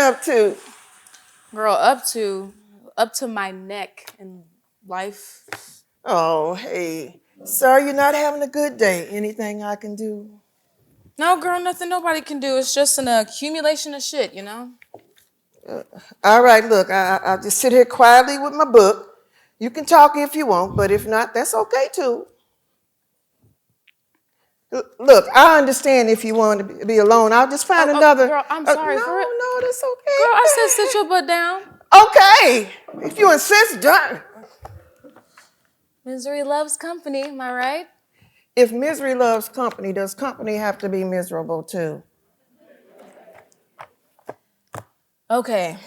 up to? Girl, up to my neck in life. Oh, hey. Sorry you're not having a good day. Anything I can do? No, girl, nothing nobody can do. It's just an accumulation of shit, you know? All right, look, I'll just sit here quietly with my book. You can talk if you want, but if not, that's okay too. Look, I understand if you want to be alone. I'll just find another. Girl, I'm sorry for it. No, that's okay. Girl, I said sit your butt down. Okay, if you insist, done. Misery loves company, am I right? If misery loves company, does company have to be miserable too? Okay.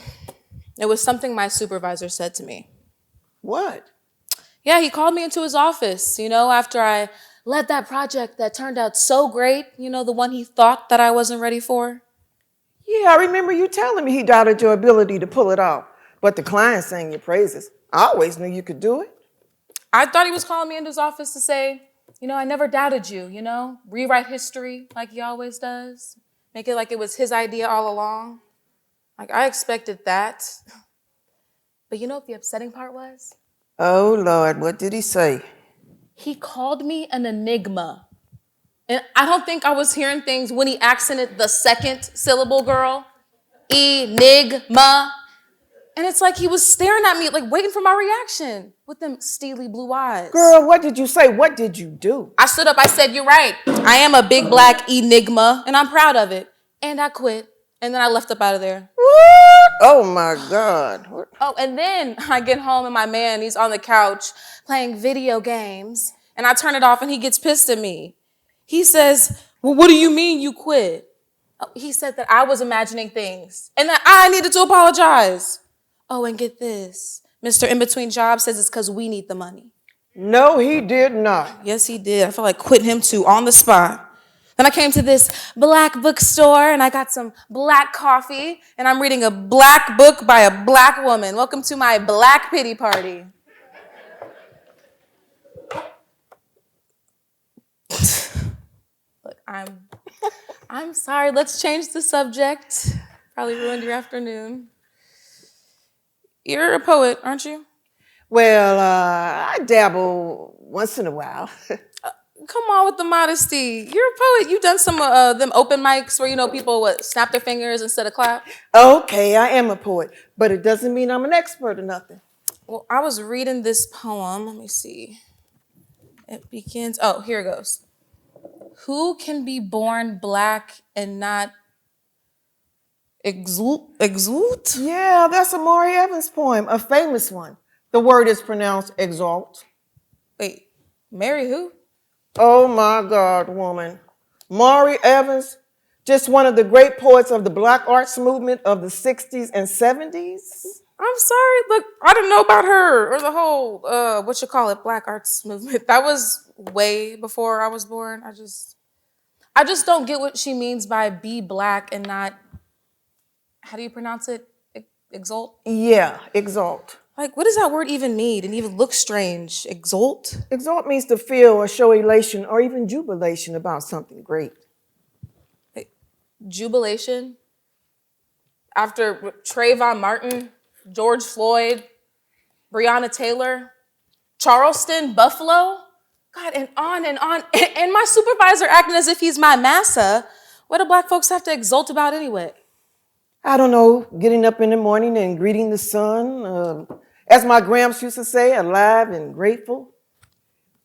It was something my supervisor said to me. What? Yeah, he called me into his office, after I led that project that turned out so great, the one he thought that I wasn't ready for. Yeah, I remember you telling me he doubted your ability to pull it off, but the client sang your praises. I always knew you could do it. I thought he was calling me into his office to say, I never doubted you, rewrite history like he always does, make it like it was his idea all along. Like, I expected that. But you know what the upsetting part was? Oh, Lord, what did he say? He called me an enigma. And I don't think I was hearing things when he accented the second syllable, girl. Enigma. And it's like he was staring at me, like waiting for my reaction with them steely blue eyes. Girl, what did you say? What did you do? I stood up, I said, you're right. I am a big black enigma, and I'm proud of it. And I quit. And then I left up out of there. Oh, my God. Oh, and then I get home and my man, he's on the couch playing video games. And I turn it off and he gets pissed at me. He says, well, what do you mean you quit? Oh, he said that I was imagining things and that I needed to apologize. Oh, and get this. Mr. In Between Jobs says it's because we need the money. No, he did not. Yes, he did. I felt like quitting him too on the spot. Then I came to this black bookstore and I got some black coffee and I'm reading a black book by a black woman. Welcome to my black pity party. Look, I'm sorry. Let's change the subject. Probably ruined your afternoon. You're a poet, aren't you? Well, I dabble once in a while. Come on with the modesty. You're a poet. You've done some of them open mics where, people snap their fingers instead of clap. Okay, I am a poet, but it doesn't mean I'm an expert or nothing. Well, I was reading this poem. Let me see. It begins, here it goes. Who can be born black and not exult? Yeah, that's a Maury Evans poem, a famous one. The word is pronounced exalt. Wait, Mary who? Oh my God, woman. Maury Evans, just one of the great poets of the Black arts movement of the 60s and 70s. I'm sorry, look, I didn't know about her or the whole, Black arts movement. That was way before I was born. I just don't get what she means by be black and not, how do you pronounce it? Exalt? Yeah, exalt. Like, what does that word even mean? It even looks strange. Exalt? Exalt means to feel or show elation or even jubilation about something great. Jubilation? After Trayvon Martin, George Floyd, Breonna Taylor, Charleston, Buffalo? God, and on and on. And my supervisor acting as if he's my massa. What do black folks have to exult about anyway? I don't know, getting up in the morning and greeting the sun. As my gramps used to say, alive and grateful.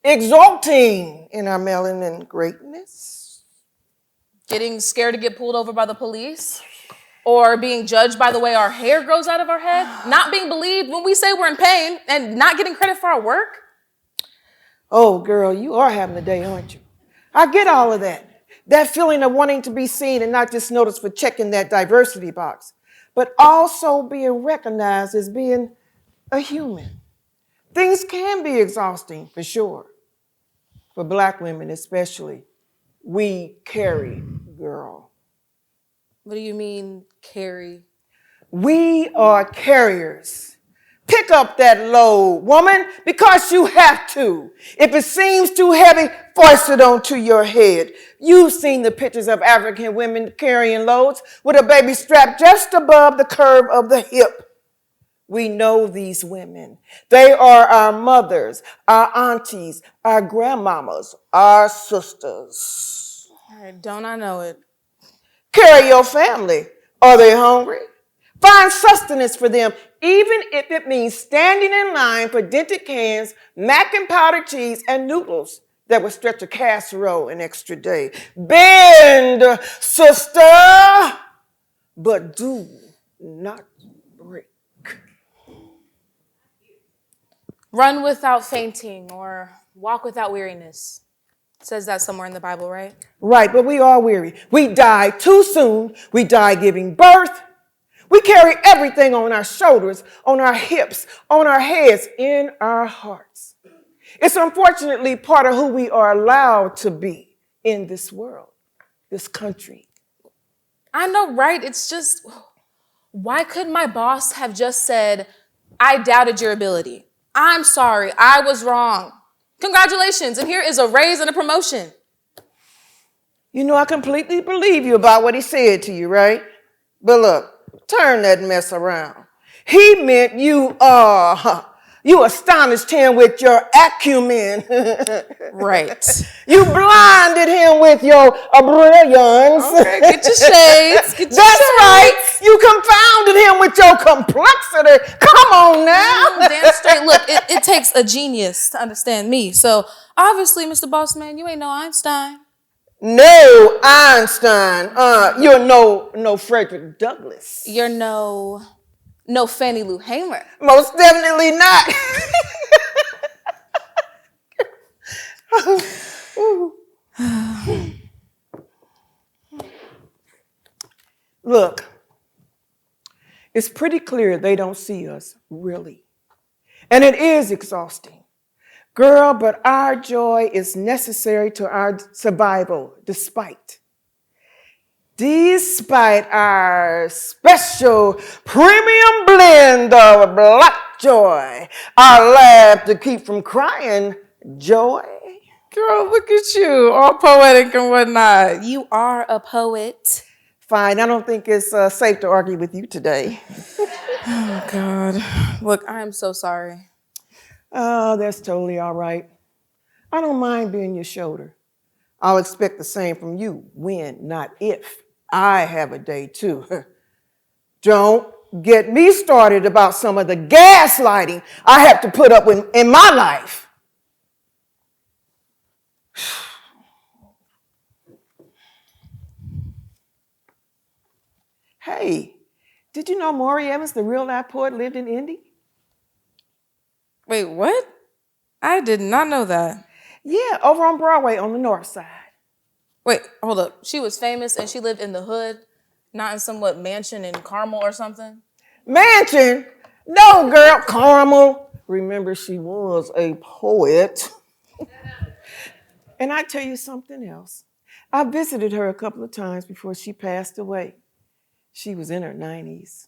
Exulting in our melanin greatness. Getting scared to get pulled over by the police? Or being judged by the way our hair grows out of our head? Not being believed when we say we're in pain and not getting credit for our work? Oh, girl, you are having a day, aren't you? I get all of that. That feeling of wanting to be seen and not just noticed for checking that diversity box, but also being recognized as being a human. Things can be exhausting, for sure. For Black women especially. We carry, girl. What do you mean, carry? We are carriers. Pick up that load, woman, because you have to. If it seems too heavy, force it onto your head. You've seen the pictures of African women carrying loads with a baby strapped just above the curve of the hip. We know these women. They are our mothers, our aunties, our grandmamas, our sisters. All right, don't I know it? Carry your family. Are they hungry? Find sustenance for them, even if it means standing in line for dented cans, mac and powdered cheese, and noodles that will stretch a casserole an extra day. Bend, sister, but do not break. Run without fainting or walk without weariness. It says that somewhere in the Bible, right? Right, but we are weary. We die too soon. We die giving birth. We carry everything on our shoulders, on our hips, on our heads, in our hearts. It's unfortunately part of who we are allowed to be in this world, this country. I know, right? It's just, why couldn't my boss have just said, I doubted your ability. I'm sorry, I was wrong. Congratulations, and here is a raise and a promotion. You know, I completely believe you about what he said to you, right? But look, turn that mess around. He meant you astonished him with your acumen. Right. You blinded him with your brilliance. Okay, get your shades. That's right. You confounded him with your complexity. Come on now. Damn straight. Look, it takes a genius to understand me. So obviously, Mr. Bossman, you ain't no Einstein. No Einstein. You're no Frederick Douglass. You're no Fannie Lou Hamer. Most definitely not. Look, it's pretty clear they don't see us, really. And it is exhausting. Girl, but our joy is necessary to our survival, despite our special premium blend of black joy, our laugh to keep from crying joy. Girl, look at you, all poetic and whatnot. You are a poet. Fine, I don't think it's safe to argue with you today. Oh, God. Look, I am so sorry. Oh, that's totally all right. I don't mind being your shoulder. I'll expect the same from you when, not if, I have a day too. Don't get me started about some of the gaslighting I have to put up with in my life. Hey, did you know Maury Evans, the real life poet, lived in Indy? Wait, what? I did not know that. Yeah, over on Broadway on the north side. Wait, hold up. She was famous and she lived in the hood, not in some mansion in Carmel or something? Mansion? No, girl, Carmel. Remember, she was a poet. And I tell you something else. I visited her a couple of times before she passed away. She was in her 90s.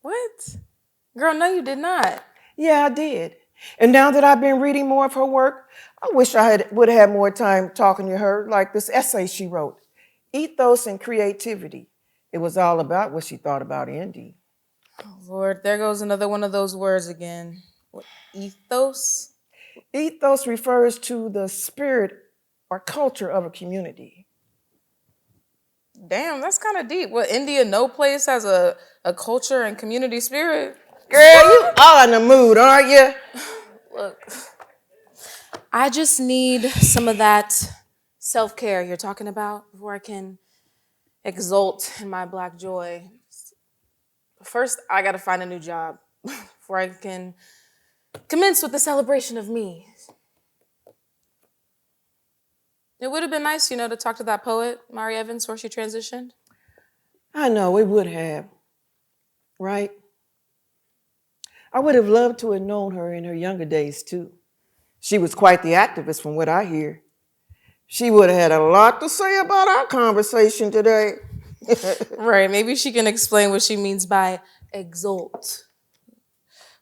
What? Girl, no, you did not. Yeah, I did. And now that I've been reading more of her work, I wish I would have more time talking to her, like this essay she wrote, Ethos and Creativity. It was all about what she thought about Indy. Oh, Lord, there goes another one of those words again. What, ethos? Ethos refers to the spirit or culture of a community. Damn, that's kind of deep. What, India, no place has a culture and community spirit? Girl, you all in the mood, aren't you? Look, I just need some of that self-care you're talking about before I can exult in my black joy. First, I gotta find a new job before I can commence with the celebration of me. It would have been nice, to talk to that poet, Maury Evans, before she transitioned. I know, it would have, right? I would have loved to have known her in her younger days, too. She was quite the activist from what I hear. She would have had a lot to say about our conversation today. Right, maybe she can explain what she means by exult.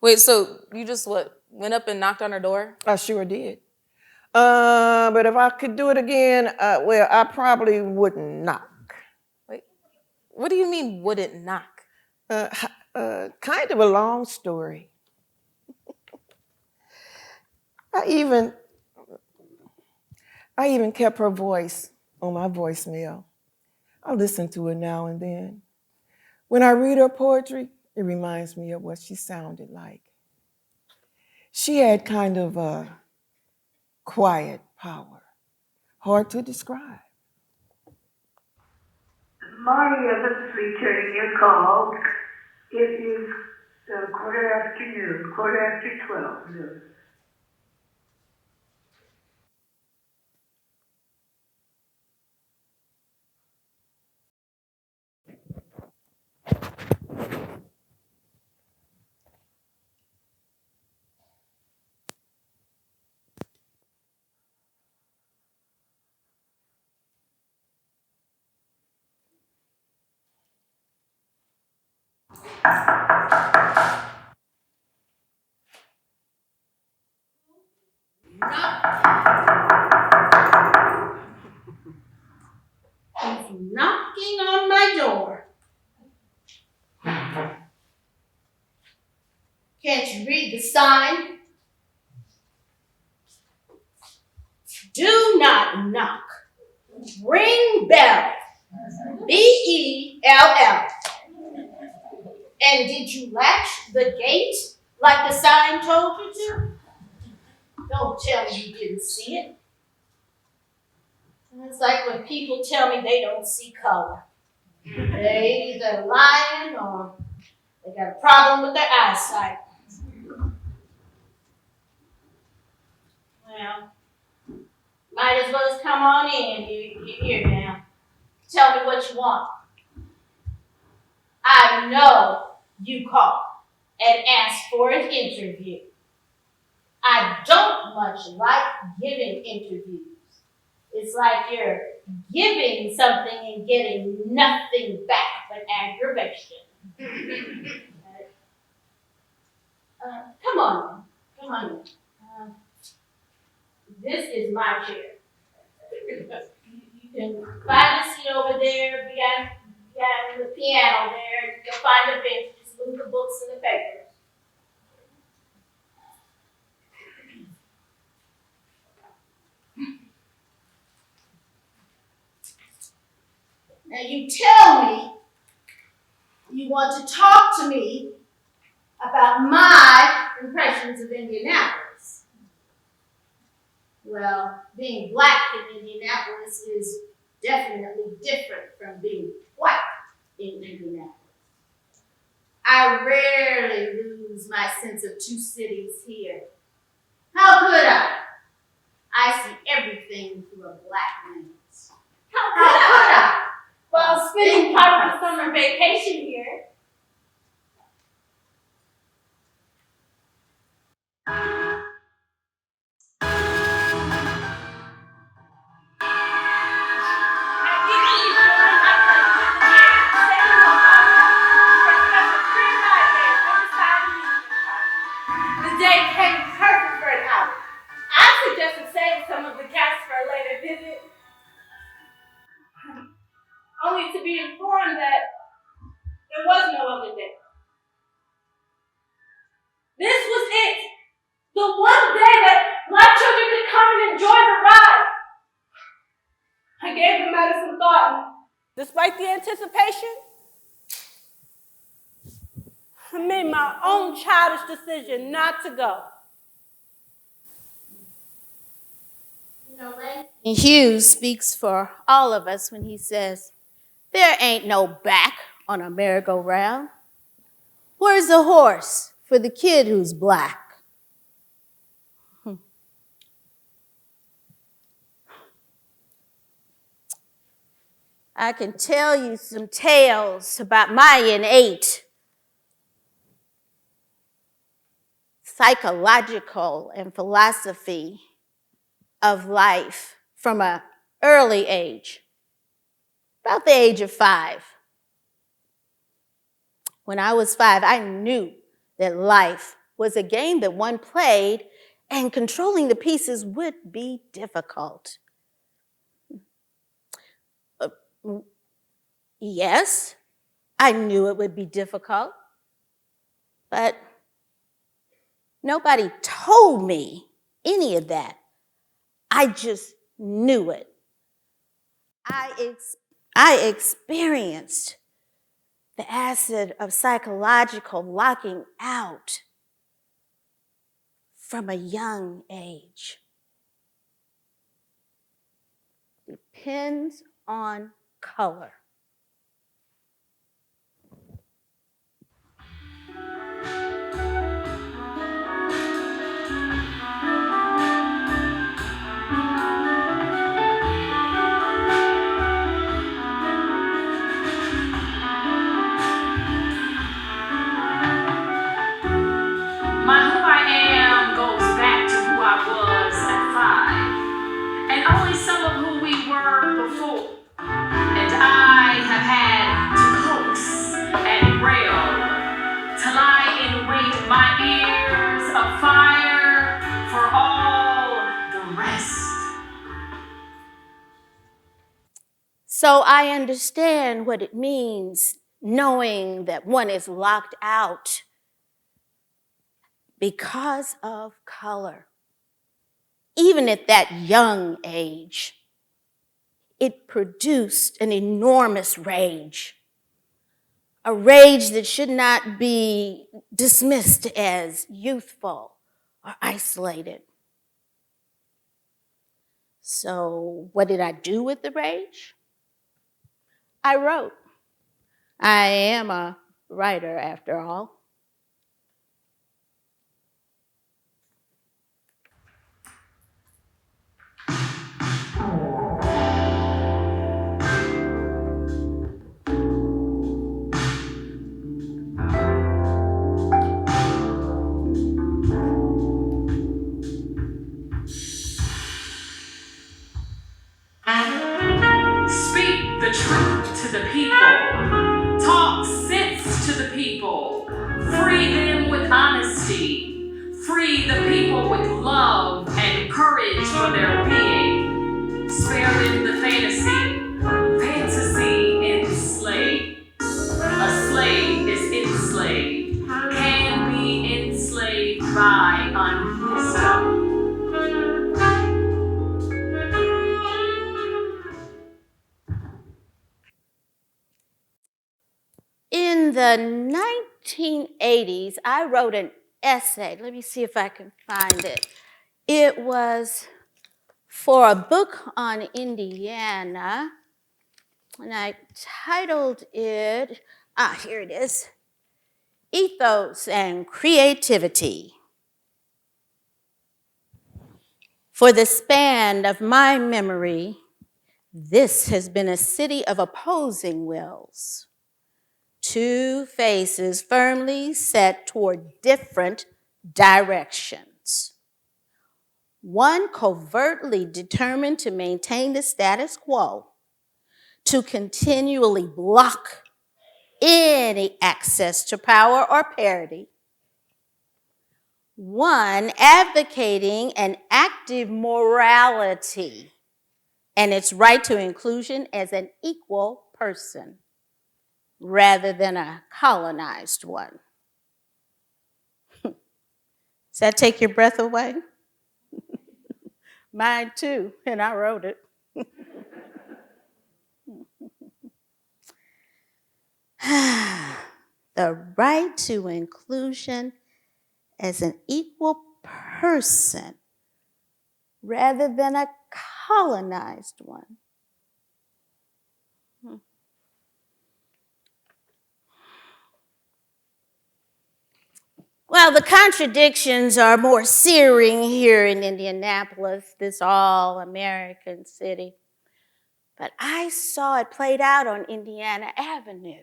Wait, so you just went up and knocked on her door? I sure did. But if I could do it again, well, I probably wouldn't knock. Wait, what do you mean wouldn't knock? Kind of a long story. I even kept her voice on my voicemail. I listen to it now and then. When I read her poetry, it reminds me of what she sounded like. She had kind of a quiet power, hard to describe. Marty Evans returning your call. It is quarter after 12 noon. He's knocking on my door. Can't you read the sign? Do not knock. Ring bell. Bell. And did you latch the gate like the sign told you to? Don't tell me you didn't see it. It's like when people tell me they don't see color. They either lying or they got a problem with their eyesight. Well, might as well just come on in. You're here now. Tell me what you want. I know you called and asked for an interview. I don't much like giving interviews. It's like you're giving something and getting nothing back but aggravation. Come on. This is my chair. You can find a seat over there behind the piano there. You'll find a bench. Just move the books and the papers. Now you tell me you want to talk to me about my impressions of Indianapolis. Well, being black in Indianapolis is definitely different from being white in Indianapolis. I rarely lose my sense of two cities here. How could I? I see everything through a black lens. How could I? Well, spending part of the summer vacation here. Only to be informed that there was no other day. This was it. The one day that black children could come and enjoy the ride. I gave the matter some thought, and despite the anticipation, I made my own childish decision not to go. You know, Langston Hughes speaks for all of us when he says, "There ain't no back on a merry-go-round. Where's the horse for the kid who's black?" I can tell you some tales about my innate psychological and philosophy of life from an early age, about the age of 5. When I was 5, I knew that life was a game that one played, and controlling the pieces would be difficult. Yes, I knew it would be difficult, but nobody told me any of that. I just knew it. I experienced the acid of psychological locking out from a young age. Depends on color. My who I am goes back to who I was at 5, and only some of who we were before. And I have had to coax and rail, to lie in wait, my ears of fire for all the rest. So I understand what it means knowing that one is locked out because of color. Even at that young age, it produced an enormous rage, a rage that should not be dismissed as youthful or isolated. So what did I do with the rage? I wrote. I am a writer after all. Speak the truth to the people. Talk sense to the people. Free them with honesty. Free the people with love and courage for their being. Spare them the fantasy. Fantasy enslaved. A slave is enslaved. Can be enslaved by unwisdom. In the 1980s, I wrote an essay. Let me see if I can find it. It was for a book on Indiana, and I titled it, here it is, Ethos and Creativity. For the span of my memory, this has been a city of opposing wills. Two faces firmly set toward different directions. One covertly determined to maintain the status quo, to continually block any access to power or parity. One advocating an active morality and its right to inclusion as an equal person, rather than a colonized one. Does that take your breath away? Mine too, and I wrote it. The right to inclusion as an equal person, rather than a colonized one. Well, the contradictions are more searing here in Indianapolis, this all-American city. But I saw it played out on Indiana Avenue.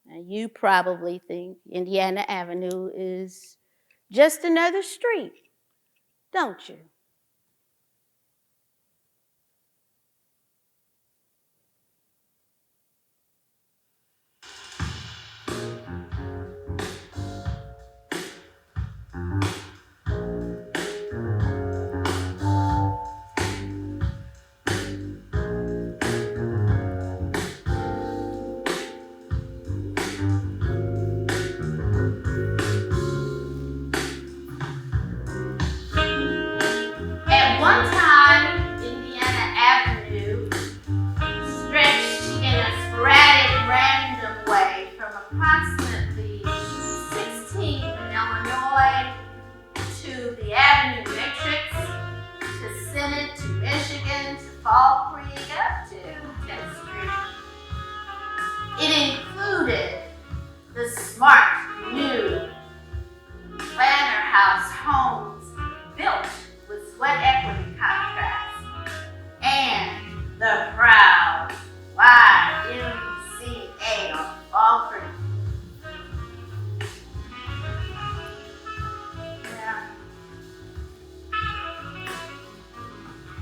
Now, you probably think Indiana Avenue is just another street, don't you? Michigan to Fall Creek up to 10th Street. It included the smart new planter house homes built with sweat equity contracts and the proud YMCA on Fall Creek. Yeah.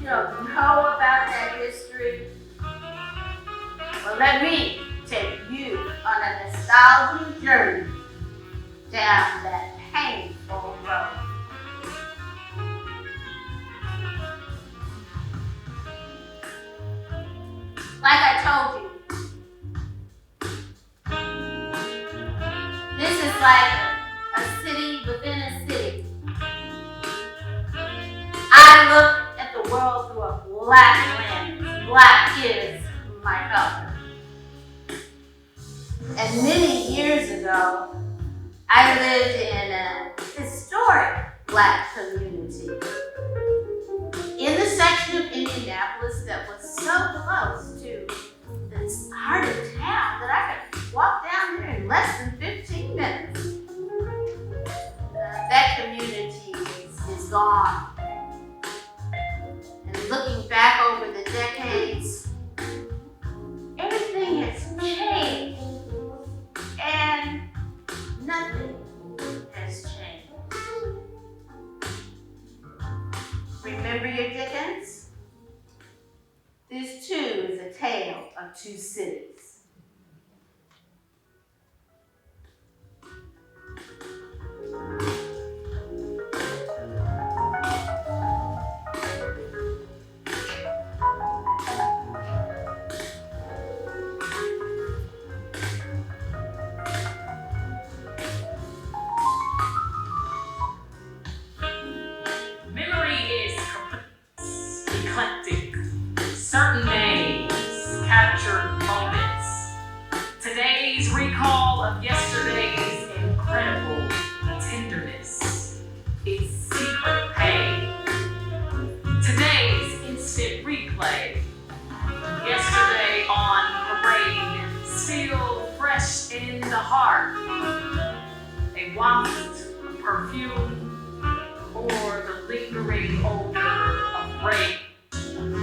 You don't know about that history? Well, let me take you on a nostalgic journey down that painful road. Like I told you, this is like a city within a city. I look at the world through a black lens. Black is my color. And many years ago, I lived in a historic black community in the section of Indianapolis that was so close to this heart of town that I could walk down there in less than 15 minutes. That community is gone. And looking back over the decades, everything has changed. And nothing has changed. Remember your Dickens? This too is a tale of two cities. Memory is eclectic. Certain names, captured moments. Today's recall of yesterday's incredible tenderness. Its secret pain. Today's instant replay. Yesterday on parade, still fresh in the heart. A waft of perfume or the lingering odor of rape,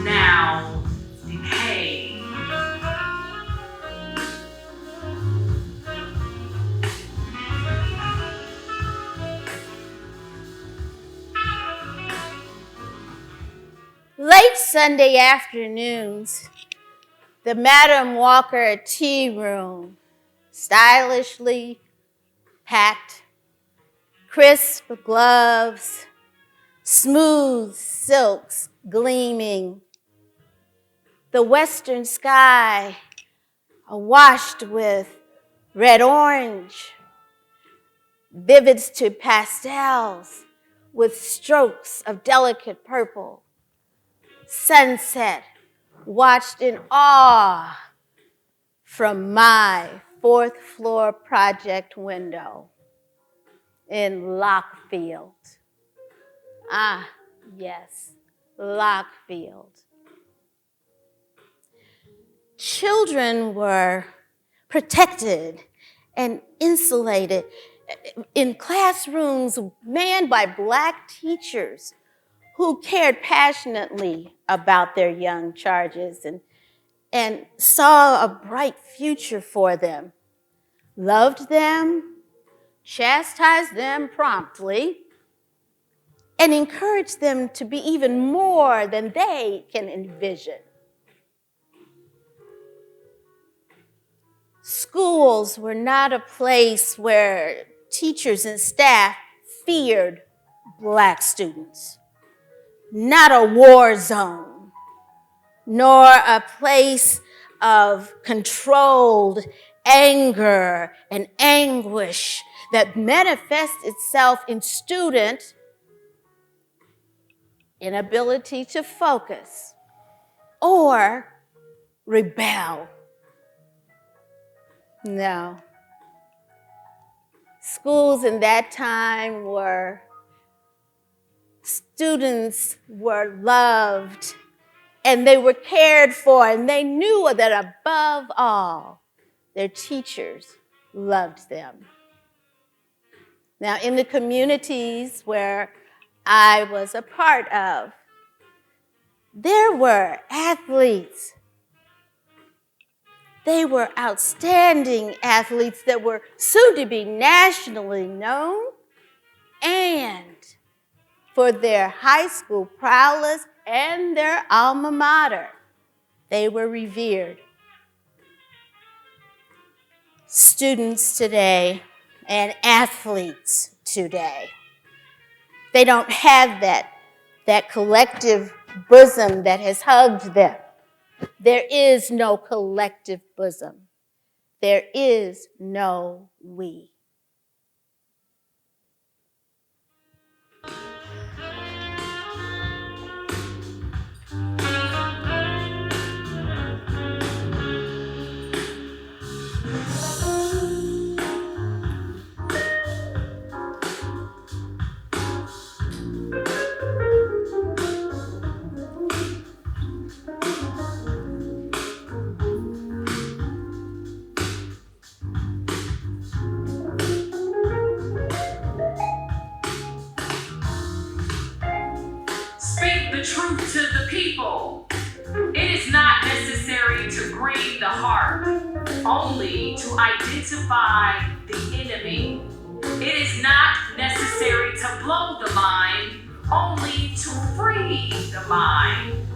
now decay. Late Sunday afternoons, the Madam Walker tea room, stylishly packed, crisp gloves, smooth silks gleaming, the western sky awashed with red-orange, vivids to pastels with strokes of delicate purple, sunset watched in awe from my fourth floor project window in Lockfield. Ah, yes, Lockfield. Children were protected and insulated in classrooms manned by Black teachers who cared passionately about their young charges and saw a bright future for them, loved them, chastised them promptly, and encouraged them to be even more than they can envision. Schools were not a place where teachers and staff feared Black students, not a war zone, nor a place of controlled anger and anguish that manifests itself in student inability to focus or rebel. No. Schools in that time students were loved and they were cared for, and they knew that above all, their teachers loved them. Now, in the communities where I was a part of, there were athletes. They were outstanding athletes that were soon to be nationally known, and for their high school prowess and their alma mater, they were revered. Students today and athletes today, they don't have that collective bosom that has hugged them. There is no collective bosom. There is no we. Speak the truth to the people. It is not necessary to grieve the heart, only to identify the enemy. It is not necessary to blow the mind, only to free the mind.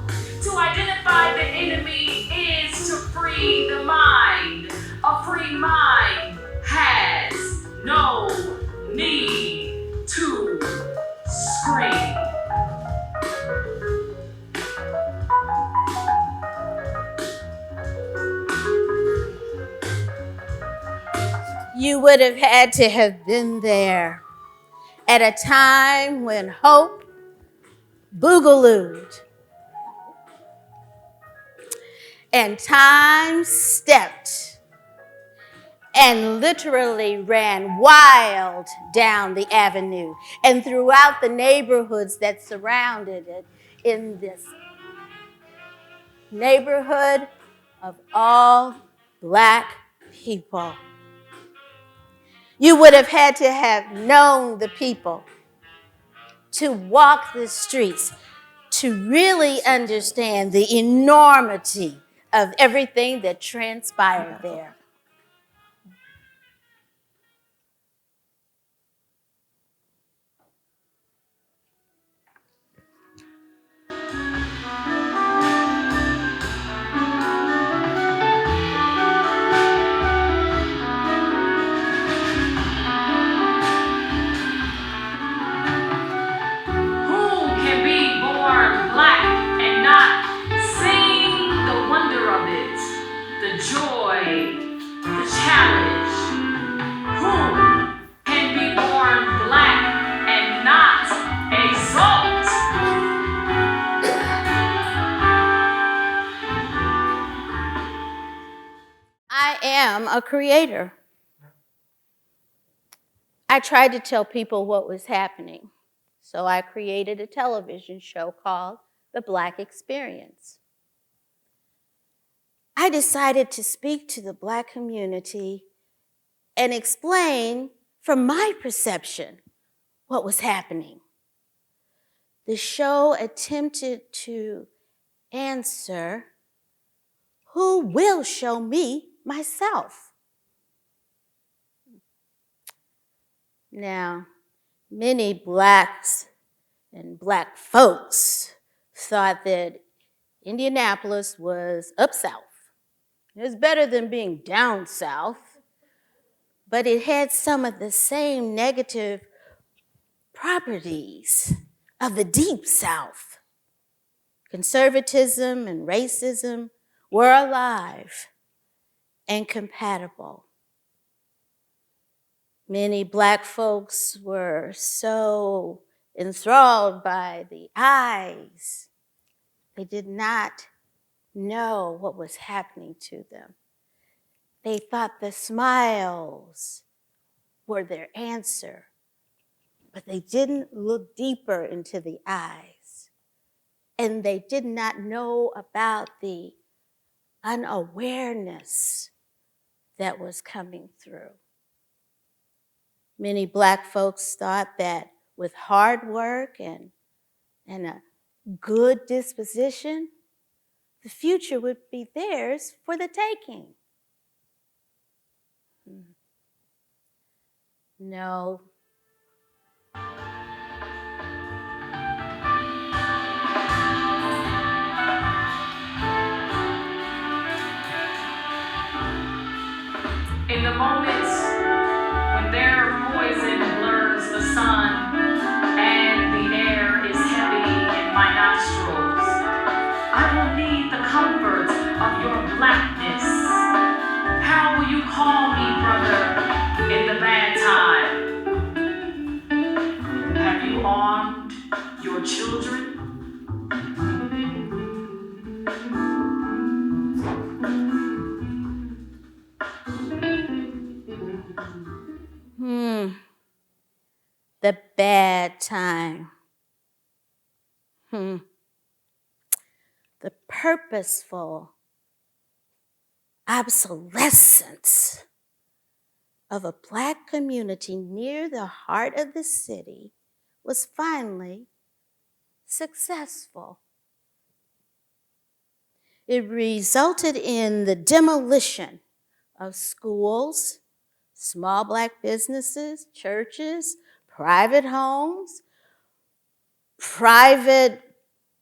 To identify the enemy is to free the mind. A free mind has no need to scream. You would have had to have been there at a time when hope boogalooed and time stepped and literally ran wild down the avenue and throughout the neighborhoods that surrounded it in this neighborhood of all Black people. You would have had to have known the people to walk the streets, to really understand the enormity of everything that transpired there. Black and not sing the wonder of it, the joy, the challenge. Who can be born black and not exalt? I am a creator. I tried to tell people what was happening, so I created a television show called The Black Experience. I decided to speak to the Black community and explain from my perception what was happening. The show attempted to answer, who will show me myself? Now, many Blacks and Black folks thought that Indianapolis was up south. It was better than being down south, but it had some of the same negative properties of the deep south. Conservatism and racism were alive and compatible. Many Black folks were so enthralled by the eyes, they did not know what was happening to them. They thought the smiles were their answer, but they didn't look deeper into the eyes. and they did not know about the unawareness that was coming through. Many Black folks thought that with hard work and a good disposition, the future would be theirs for the taking. No. In the moments when their poison blurs the sun and the air is heavy in my nostrils, I will need the comfort of your blackness. How will you call me, brother, in the bad time? Have you armed your children? The bad time. The purposeful obsolescence of a Black community near the heart of the city was finally successful. It resulted in the demolition of schools, small Black businesses, churches, private homes, private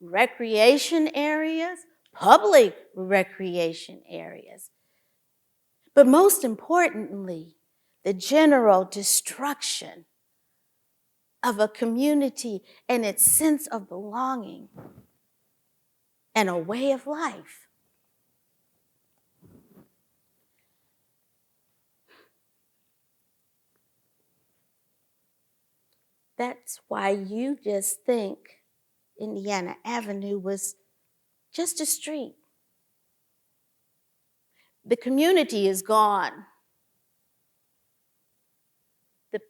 recreation areas, public recreation areas. But most importantly, the general destruction of a community and its sense of belonging and a way of life. That's why you just think Indiana Avenue was just a street. The community is gone. The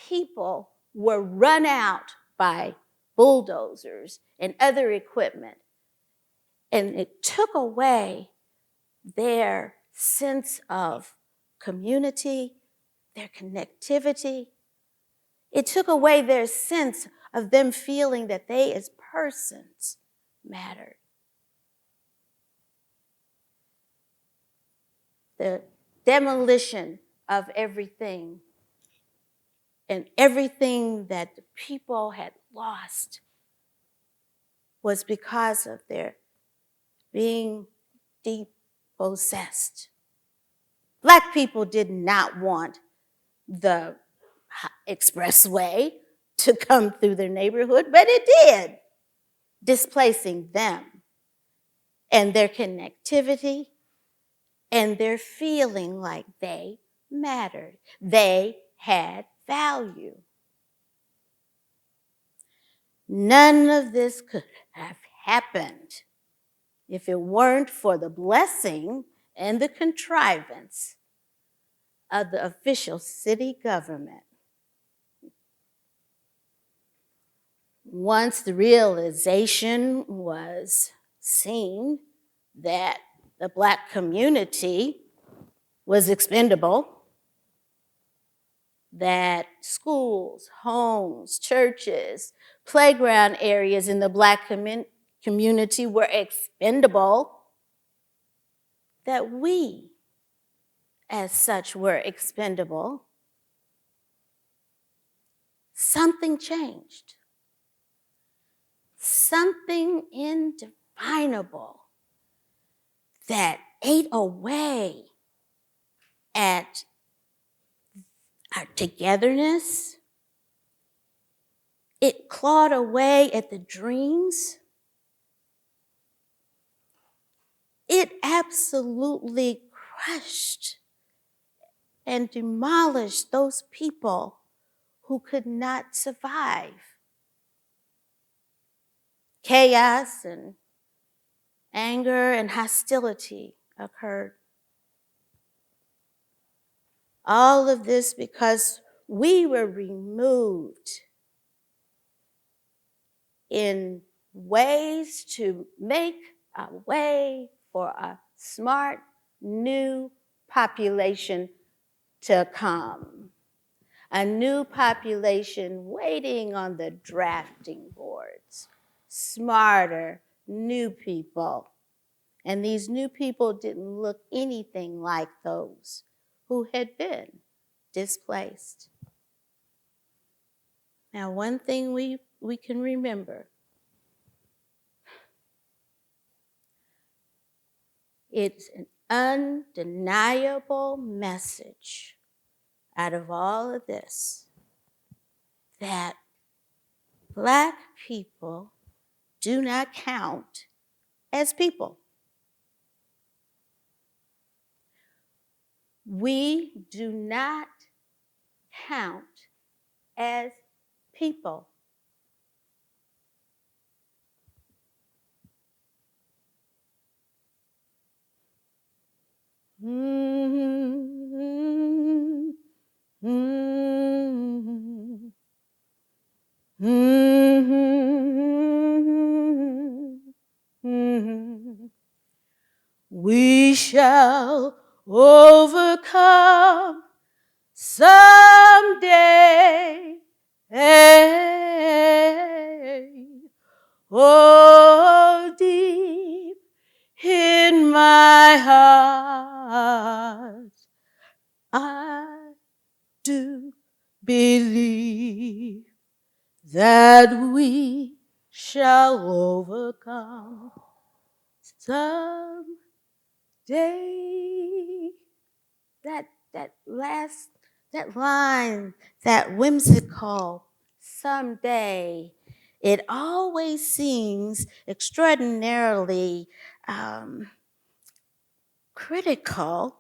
people were run out by bulldozers and other equipment, and it took away their sense of community, their connectivity. It took away their sense of them feeling that they as persons mattered. The demolition of everything and everything that the people had lost was because of their being depossessed. Black people did not want the expressway to come through their neighborhood, but it did, displacing them and their connectivity and their feeling like they mattered. They had value. None of this could have happened if it weren't for the blessing and the contrivance of the official city government. Once the realization was seen that the Black community was expendable, that schools, homes, churches, playground areas in the Black community were expendable, that we, as such, were expendable, something changed. Something indefinable that ate away at our togetherness. It clawed away at the dreams. It absolutely crushed and demolished those people who could not survive. Chaos and anger and hostility occurred. All of this because we were removed in ways to make a way for a smart new population to come. A new population waiting on the drafting boards. Smarter, new people. And these new people didn't look anything like those who had been displaced. Now, one thing we can remember, it's an undeniable message out of all of this that Black people do not count as people. We do not count as people. Mm-hmm. Mm-hmm. Mm-hmm. We shall overcome someday. Oh, deep in my heart, I do believe that we shall overcome someday. That line, that whimsical someday, it always seems extraordinarily critical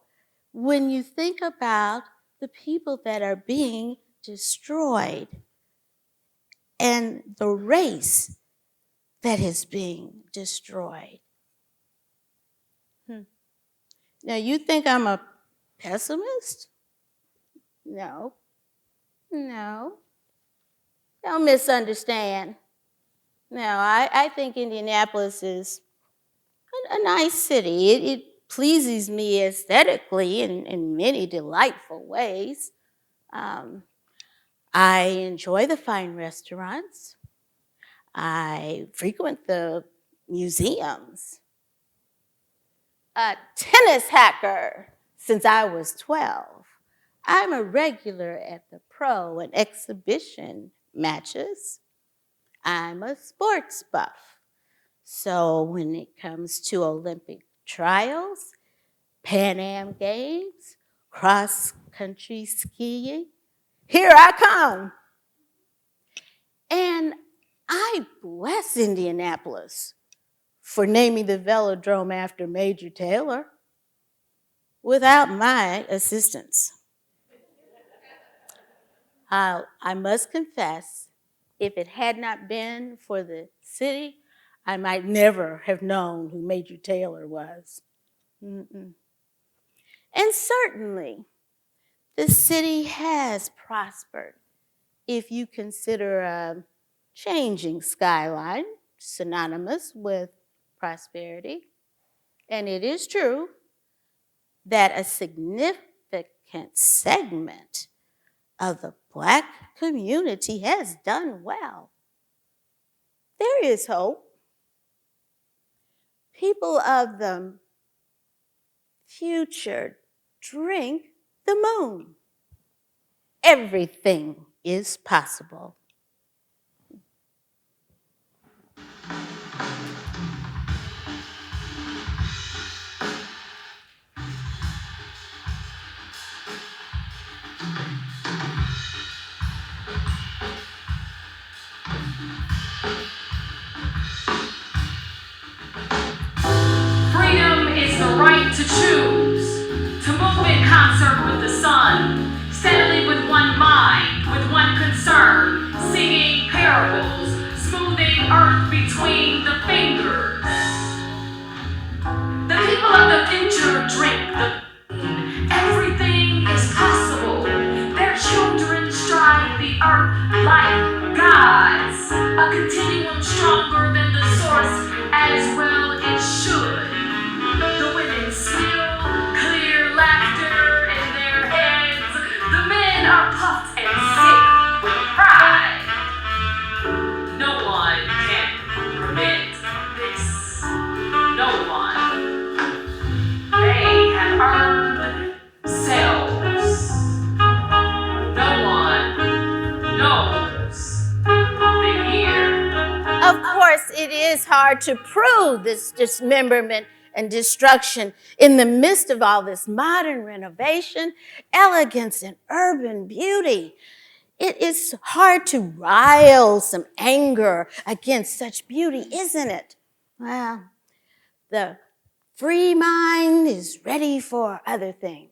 when you think about the people that are being destroyed and the race that is being destroyed. Now, you think I'm a pessimist? No. Don't misunderstand. No, I think Indianapolis is a nice city. It pleases me aesthetically in many delightful ways. I enjoy the fine restaurants. I frequent the museums. A tennis hacker since I was 12. I'm a regular at the pro and exhibition matches. I'm a sports buff. So when it comes to Olympic trials, Pan Am Games, cross-country skiing, here I come. And I bless Indianapolis for naming the velodrome after Major Taylor without my assistance. I must confess, if it had not been for the city, I might never have known who Major Taylor was. And certainly, the city has prospered if you consider a changing skyline synonymous with prosperity. And it is true that a significant segment of the Black community has done well. There is hope. People of the future drink the moon. Everything is possible. To choose, to move in concert with the sun, steadily with one mind, with one concern, singing parables, smoothing earth between the fingers. The people of the future drink the everything is possible. Their children stride the earth like gods, a continuum stronger than the source, as well it should. The women spill clear laughter in their heads. The men are puffed and sick with pride. No one can prevent this. No one. They have earned themselves. No one knows the year. Of course, it is hard to prove this dismemberment and destruction in the midst of all this modern renovation, elegance, and urban beauty. It is hard to rile some anger against such beauty, isn't it? Well, the free mind is ready for other things.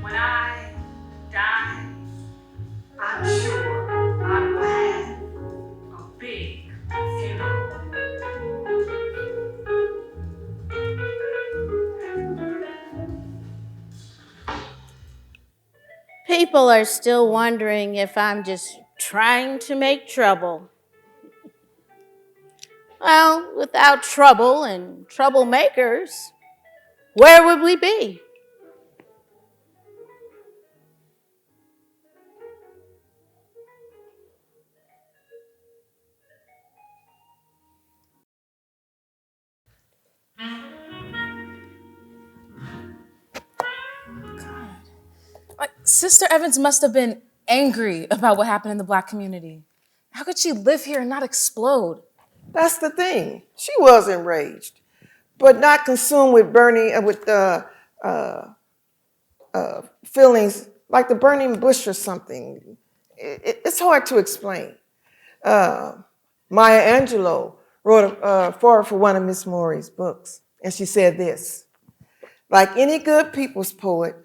When I die, I'm sure I will have a big funeral. People are still wondering if I'm just trying to make trouble. Well, without trouble and troublemakers, where would we be? Like, Sister Evans must have been angry about what happened in the Black community. How could she live here and not explode? That's the thing. She was enraged, but not consumed with feelings like the burning bush or something. It's hard to explain. Maya Angelou wrote a foreword for one of Miss Morey's books, and she said this: like any good people's poet,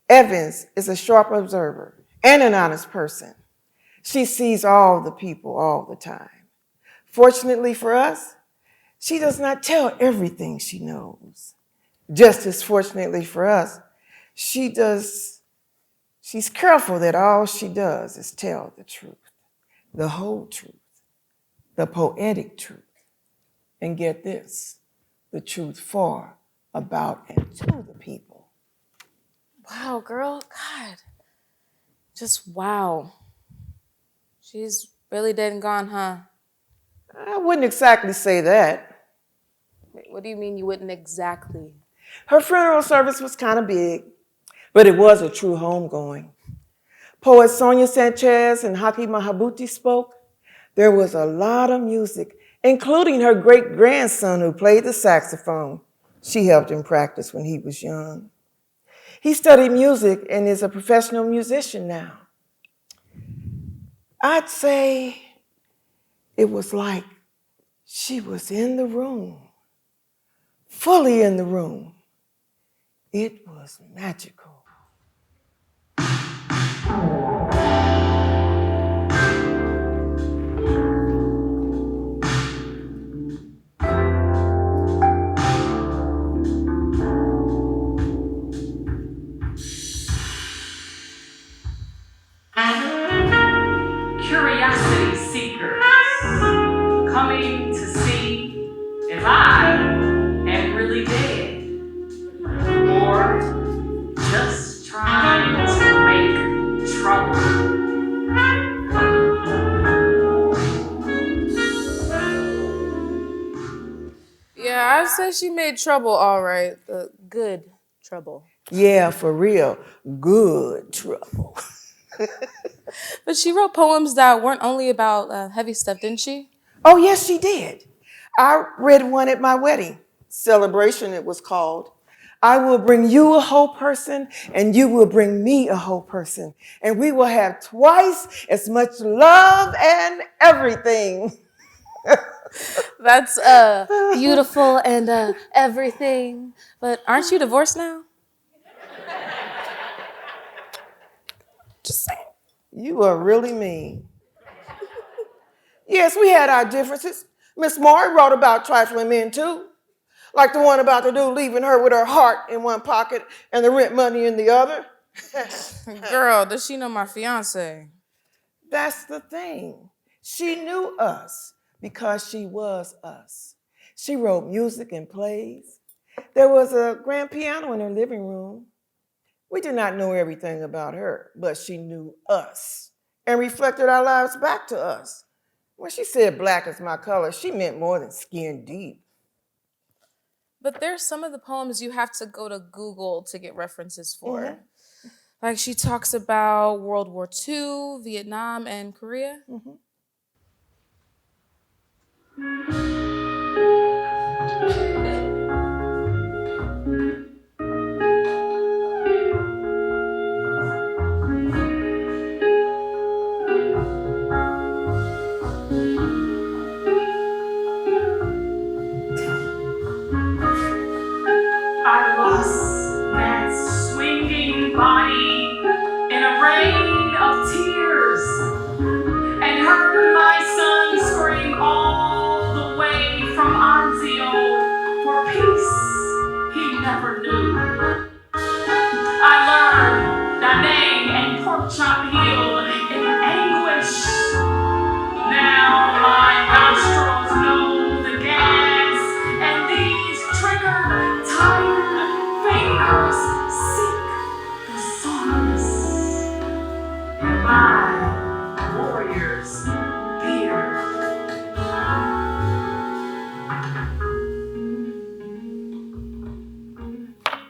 Evans is a sharp observer and an honest person. She sees all the people all the time. Fortunately for us, she does not tell everything she knows. Just as fortunately for us, she's careful that all she does is tell the truth, the whole truth, the poetic truth. And get this, the truth for, about, and to the people. Wow, girl, God. Just wow. She's really dead and gone, huh? I wouldn't exactly say that. Wait, what do you mean you wouldn't exactly? Her funeral service was kind of big, but it was a true homegoing. Poet Sonia Sanchez and Haki Mahabuti spoke. There was a lot of music, including her great-grandson who played the saxophone. She helped him practice when he was young. He studied music and is a professional musician now. I'd say it was like she was in the room, fully in the room. It was magical. Curiosity seekers coming to see if I am really dead, or But she made trouble, all right. Good trouble. Yeah, for real. Good trouble. But she wrote poems that weren't only about heavy stuff, didn't she? Oh, yes, she did. I read one at my wedding. Celebration, it was called. I will bring you a whole person, and you will bring me a whole person. And we will have twice as much love and everything. That's beautiful and everything. But aren't you divorced now? Just saying. You are really mean. Yes, we had our differences. Miss Maury wrote about trifling men too. Like the one about the dude leaving her with her heart in one pocket and the rent money in the other. Girl, does she know my fiance? That's the thing. She knew us because she was us. She wrote music and plays. There was a grand piano in her living room. We did not know everything about her, but she knew us and reflected our lives back to us. When she said black is my color, she meant more than skin deep. But there's some of the poems you have to go to Google to get references for. Mhm. Like she talks about World War II, Vietnam, and Korea. Mhm. I lost that swinging body in a rain of tears and heard my son scream all the way from Anzio for peace he never knew. I learned Da Nang and pork chop heel in anguish. Now my nostrils know the gas, and these triggered, tired fingers seek the songs in my warrior's beard.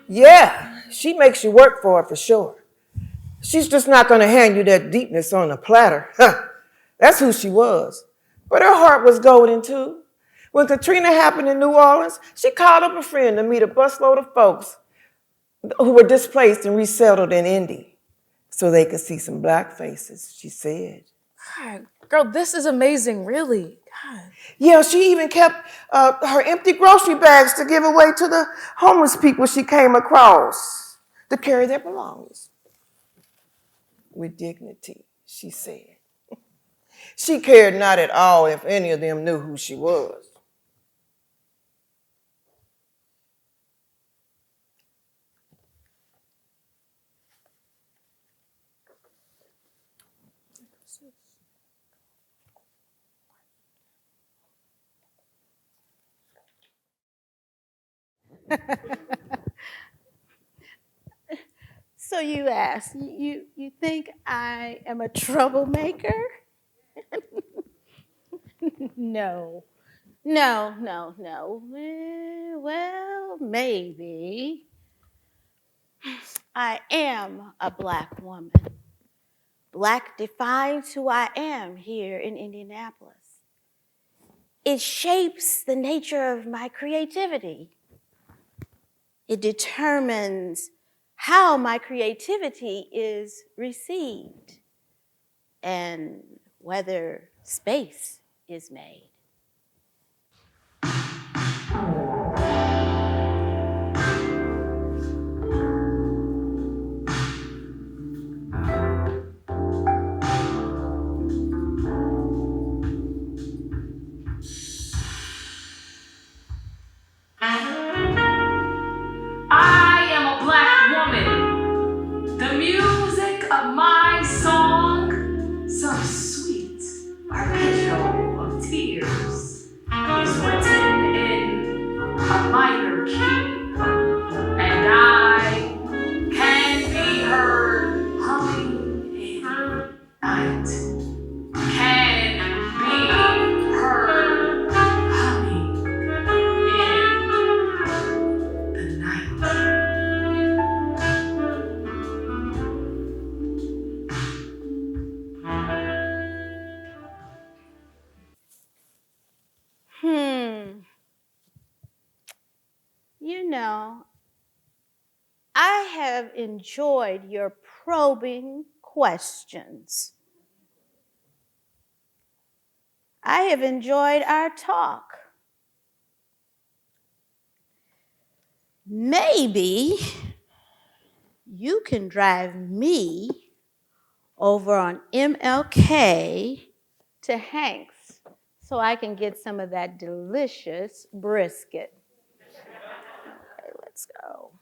Yeah, she makes you work for it for sure. She's just not going to hand you that deepness on a platter. That's who she was. But her heart was golden too. When Katrina happened in New Orleans, she called up a friend to meet a busload of folks who were displaced and resettled in Indy so they could see some black faces, she said. God, girl, this is amazing, really. God. Yeah, she even kept her empty grocery bags to give away to the homeless people she came across to carry their belongings. With dignity, she said. She cared not at all if any of them knew who she was. So you ask, you think I am a troublemaker? No. Well, maybe. I am a black woman. Black defines who I am here in Indianapolis. It shapes the nature of my creativity. It determines how my creativity is received and whether space is made. I am a black woman. The music of my song, some sweet arpeggio of tears, is written in a minor key, and I can be heard humming in night. Can be heard humming in have enjoyed your probing questions. I have enjoyed our talk. Maybe you can drive me over on MLK to Hank's so I can get some of that delicious brisket. Okay, let's go.